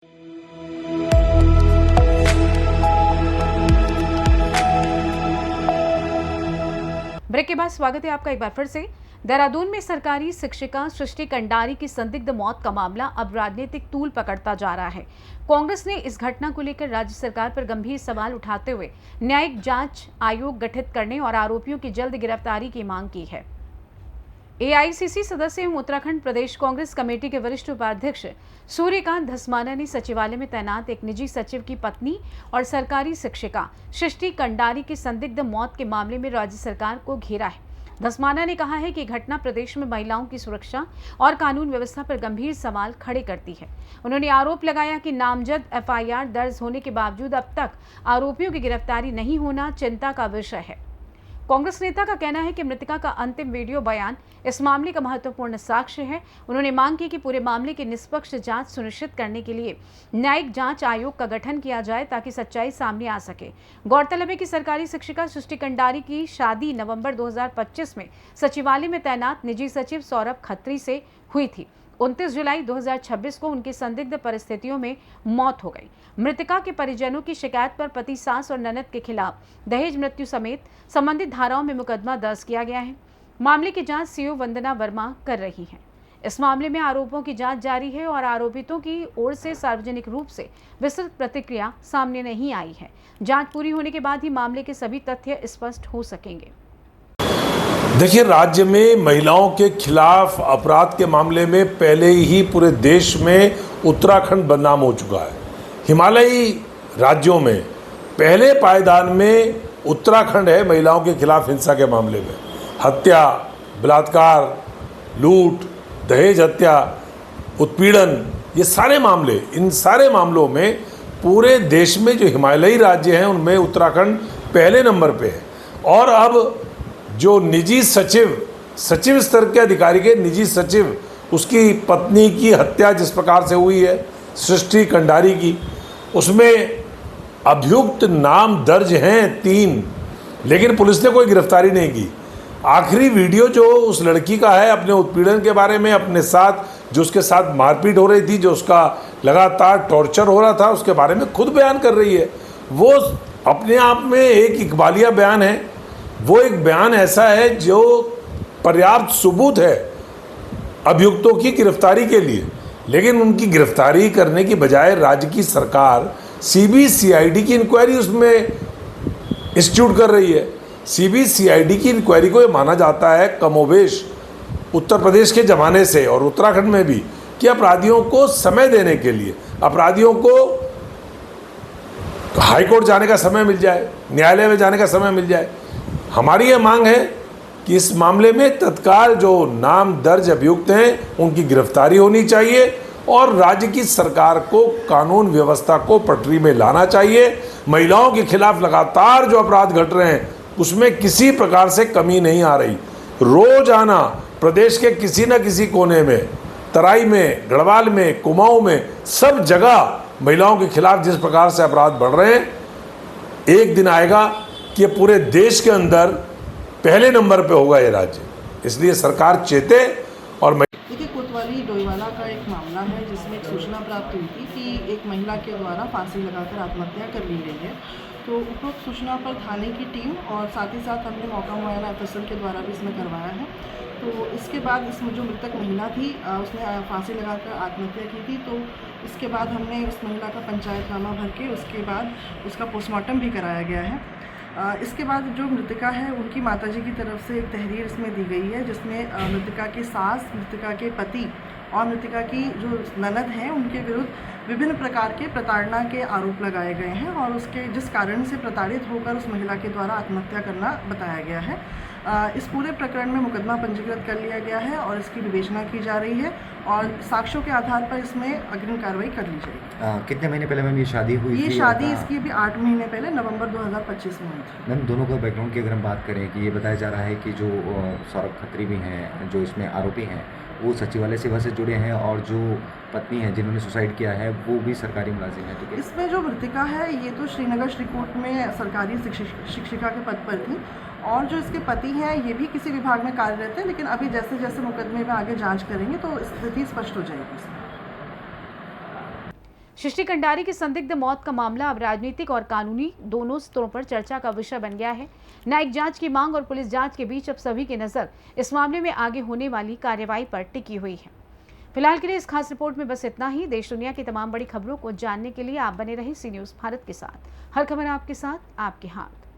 Break के बाद स्वागत है आपका एक बार फिर से। देहरादून में सरकारी शिक्षिका सृष्टि कंडारी की संदिग्ध मौत का मामला अब राजनीतिक तूल पकड़ता जा रहा है। कांग्रेस ने इस घटना को लेकर राज्य सरकार पर गंभीर सवाल उठाते हुए न्यायिक जांच आयोग गठित करने और आरोपियों की जल्द गिरफ्तारी की मांग की है। एआईसीसी सदस्य एवं उत्तराखंड प्रदेश कांग्रेस कमेटी के वरिष्ठ उपाध्यक्ष सूर्यकांत धस्माना ने सचिवालय में तैनात एक निजी सचिव की पत्नी और सरकारी शिक्षिका सृष्टि कंडारी की संदिग्ध मौत के मामले में राज्य सरकार को घेरा है। धस्माना ने कहा है कि घटना प्रदेश में महिलाओं की सुरक्षा और कानून व्यवस्था पर गंभीर सवाल खड़े करती है। उन्होंने आरोप लगाया कि नामजद एफआईआर दर्ज होने के बावजूद अब तक आरोपियों की गिरफ्तारी नहीं होना चिंता का विषय है। कांग्रेस नेता का कहना है कि मृतका का अंतिम वीडियो बयान इस मामले का महत्वपूर्ण साक्ष्य है। उन्होंने मांग की कि पूरे मामले की निष्पक्ष जांच सुनिश्चित करने के लिए न्यायिक जांच आयोग का गठन किया जाए ताकि सच्चाई सामने आ सके। गौरतलब है कि सरकारी शिक्षिका सृष्टि कंडारी की शादी नवंबर 2025 में सचिवालय में तैनात निजी सचिव सौरभ खत्री से हुई थी। 29 जुलाई 2026 को उनकी संदिग्ध परिस्थितियों में मौत हो गई। मृतका के परिजनों की शिकायत पर पति, सास और ननद के खिलाफ दहेज मृत्यु समेत संबंधित धाराओं में मुकदमा दर्ज किया गया है। मामले की जांच सीओ वंदना वर्मा कर रही हैं। इस मामले में आरोपों की जांच जारी है और आरोपितों की ओर से सार्वजनिक रूप से विस्तृत प्रतिक्रिया सामने नहीं आई है। जांच पूरी होने के बाद ही मामले के सभी तथ्य स्पष्ट हो सकेंगे। देखिए, राज्य में महिलाओं के खिलाफ अपराध के मामले में पहले ही पूरे देश में उत्तराखंड बदनाम हो चुका है। हिमालयी राज्यों में पहले पायदान में उत्तराखंड है महिलाओं के खिलाफ हिंसा के मामले में। हत्या, बलात्कार, लूट, दहेज हत्या, उत्पीड़न, ये सारे मामले, इन सारे मामलों में पूरे देश में जो हिमालयी राज्य हैं उनमें उत्तराखंड पहले नंबर पे है। और अब जो निजी सचिव स्तर के अधिकारी के निजी सचिव, उसकी पत्नी की हत्या जिस प्रकार से हुई है सृष्टि कंडारी की, उसमें अभियुक्त नाम दर्ज हैं 3, लेकिन पुलिस ने कोई गिरफ्तारी नहीं की। आखिरी वीडियो जो उस लड़की का है अपने उत्पीड़न के बारे में, अपने साथ जो उसके साथ मारपीट हो रही थी, जो उसका लगातार टॉर्चर हो रहा था, उसके बारे में खुद बयान कर रही है। वो अपने आप में एक इकबालिया बयान है। वो एक बयान ऐसा है जो पर्याप्त सबूत है अभियुक्तों की गिरफ्तारी के लिए, लेकिन उनकी गिरफ्तारी करने की बजाय राज्य की सरकार सीबीसीआईडी की इंक्वायरी उसमें इंस्टीट्यूट कर रही है। सीबीसीआईडी की इंक्वायरी को ये माना जाता है कमोबेश उत्तर प्रदेश के ज़माने से और उत्तराखंड में भी, कि अपराधियों को समय देने के लिए, अपराधियों को हाईकोर्ट जाने का समय मिल जाए, न्यायालय में जाने का समय मिल जाए। हमारी ये मांग है कि इस मामले में तत्काल जो नाम दर्ज अभियुक्त हैं उनकी गिरफ्तारी होनी चाहिए और राज्य की सरकार को कानून व्यवस्था को पटरी में लाना चाहिए। महिलाओं के खिलाफ लगातार जो अपराध घट रहे हैं उसमें किसी प्रकार से कमी नहीं आ रही। रोजाना प्रदेश के किसी न किसी कोने में, तराई में, गढ़वाल में, कुमाऊं में, सब जगह महिलाओं के खिलाफ जिस प्रकार से अपराध बढ़ रहे हैं, एक दिन आएगा कि पूरे देश के अंदर पहले नंबर पे होगा ये राज्य। इसलिए सरकार चेते। और देखिए, कोतवाली डोईवाला का एक मामला है जिसमें एक सूचना प्राप्त हुई थी कि एक महिला के द्वारा फांसी लगाकर आत्महत्या कर ली गई है। तो उपरोक्त सूचना पर थाने की टीम और साथ ही साथ हमने मौका मुआयना एफएसएल के द्वारा भी इसमें करवाया है। तो इसके बाद इसमें जो मृतक महिला थी उसने फांसी लगाकर आत्महत्या की थी। तो इसके बाद हमने उस महिला का पंचायतनामा भर के उसके बाद उसका पोस्टमार्टम भी कराया गया है। इसके बाद जो मृतका है उनकी माताजी की तरफ से एक तहरीर इसमें दी गई है जिसमें मृतका की सास, मृतका के पति और मृतका की जो ननद हैं उनके विरुद्ध विभिन्न प्रकार के प्रताड़ना के आरोप लगाए गए हैं और उसके जिस कारण से प्रताड़ित होकर उस महिला के द्वारा आत्महत्या करना बताया गया है। इस पूरे प्रकरण में मुकदमा पंजीकृत कर लिया गया है और इसकी विवेचना की जा रही है और साक्ष्यों के आधार पर इसमें अग्रिम कार्रवाई कर ली जाएगी। कितने महीने पहले मैम ये शादी हुई थी? ये शादी इसकी भी 8 महीने पहले नवंबर 2025 में हुई थी। मैम, दोनों का बैकग्राउंड की अगर हम बात करें कि ये बताया जा रहा है कि जो सौरभ खत्री भी हैं, जो इसमें आरोपी हैं, वो सचिवालय सेवा से जुड़े हैं और जो पत्नी है जिन्होंने सुसाइड किया है वो भी सरकारी मुलाजिम है। तो इसमें जो मृतिका है ये तो श्रीनगर श्रीकोट में सरकारी शिक्षिका के पद पर थी और जो इसके पति हैं ये भी किसी विभाग में कार्यरत है, लेकिन अभी जैसे जैसे मुकदमे में आगे जांच करेंगे तो स्थिति स्पष्ट हो जाएगी। सृष्टि कंडारी की संदिग्ध मौत का मामला अब राजनीतिक और कानूनी दोनों स्तरों पर चर्चा का विषय बन गया है। न्यायिक जांच की मांग और पुलिस जांच के बीच अब सभी की नजर इस मामले में आगे होने वाली कार्रवाई पर टिकी हुई है। फिलहाल के लिए इस खास रिपोर्ट में बस इतना ही। देश दुनिया की तमाम बड़ी खबरों को जानने के लिए आप बने रहिए सी न्यूज़ भारत के साथ। हर खबर आपके साथ, आपके हाथ।